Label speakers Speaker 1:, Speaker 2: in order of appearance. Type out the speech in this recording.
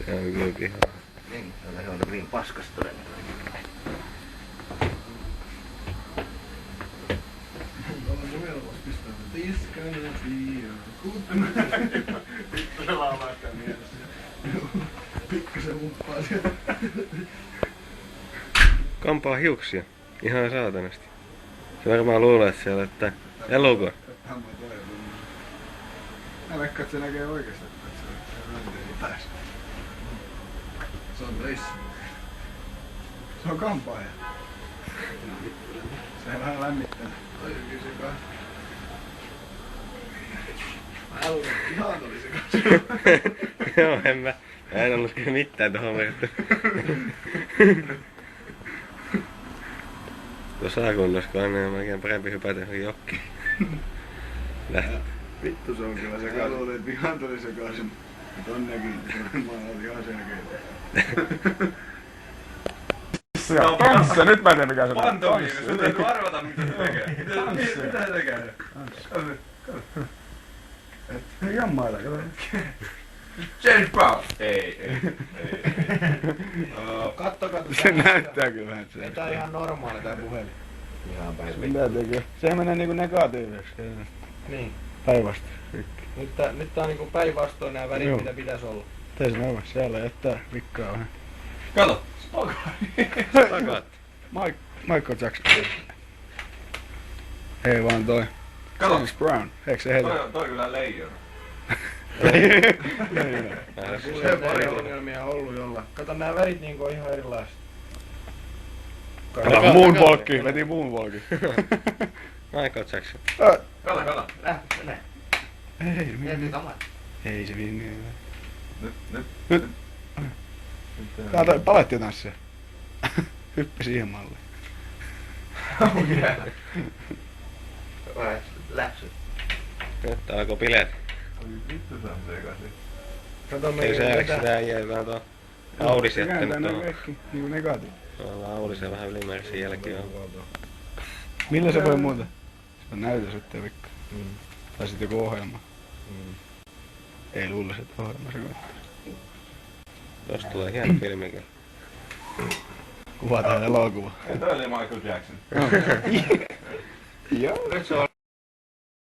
Speaker 1: Se on kyllä pihaa.
Speaker 2: Niin, se on hyvin paskas todennäköisesti.
Speaker 3: This gonna be a good. Vittu se laulaa sitä mielessä. Pikkusen humppaa sieltä.
Speaker 1: Kampaa hiuksia. Ihan saatanasti. Se varmaan luulee siellä, että eluko.
Speaker 3: Mä veikkaan, että se näkee oikeesti, että se ränteeli päässä. Se on töissä. Se on kampaaja. Se vähän lämmittää. Toi kyllä se kanssa. Mä luulen, että ihan tuli se kanssa.
Speaker 1: Joo, en ollut kyllä mitään tohon verrattuna. Tuossa A-kunnossa, kun aina on melkein parempi hypätä johonkin jokkiin.
Speaker 3: Vittu se on kyllä se kanssa. Mä luulen, että ihan tuli se kanssa. Tonnekin, mä olin ihan selkeä.
Speaker 4: Tanssia, nyt mä en tiedä mikä se on.
Speaker 5: Pantomiimi, sun täytyy arvata mitä se tekee. Mitä se tekee?
Speaker 3: Jammailla, kato.
Speaker 5: James Brown! Ei.
Speaker 3: Kattokaa.
Speaker 4: Se näyttää kyllä vähän se.
Speaker 3: Tää on ihan normaali tää puhelin.
Speaker 2: Ihan päin.
Speaker 4: Mitä tekee? Sehän menee niinku negatiiviseksi.
Speaker 2: Niin.
Speaker 4: Päinvastoin.
Speaker 2: Nyt tää on niinku päinvastoin nää värit,
Speaker 4: Joo.
Speaker 2: mitä pitäis olla.
Speaker 4: Tee sen aivan siellä jättää vikkaa vähän.
Speaker 5: Kato!
Speaker 1: Takat.
Speaker 4: Michael Jackson. Ei vaan toi.
Speaker 5: Kato!
Speaker 4: James Brown. Eikö se heitä?
Speaker 5: Toi kyllä leijona.
Speaker 2: Se paljon ongelmia ollut jolla. Kato nää värit niinku on ihan erilaiset.
Speaker 4: Kato moonwalki. Veti moonwalki.
Speaker 1: Michael Jackson.
Speaker 5: Kato.
Speaker 2: Lähtee.
Speaker 4: Ei,
Speaker 2: Mieti kamat.
Speaker 4: ei se niin.
Speaker 5: Nyt.
Speaker 4: Tää on toi palettitanssia. Hyppi siihen malliin.
Speaker 2: Vai läksy.
Speaker 1: Nyt alkoi bileet.
Speaker 5: Vittu se on sekaisin.
Speaker 2: Kato
Speaker 1: Ei
Speaker 2: meidän
Speaker 1: se
Speaker 2: vetää.
Speaker 1: ääneks sitä äijää vähän tuon Audis
Speaker 4: Se kääntää
Speaker 1: jättänyt
Speaker 4: nää
Speaker 1: tuohon.
Speaker 4: kaikki niinku negatiivisesti.
Speaker 1: Tuolla Audisen vähän ylimääräisiä jälkiä on.
Speaker 4: Millä se voi muuta? Se on näytös ettei vikka. Tai sit joku ohjelma. Ei luulisi, että ohjelma se voi.
Speaker 1: Tosta tulee hieno filmikin.
Speaker 4: Kuvataan elokuva.
Speaker 5: Toi oli Michael Jackson.
Speaker 4: Joo.
Speaker 2: Nyt se on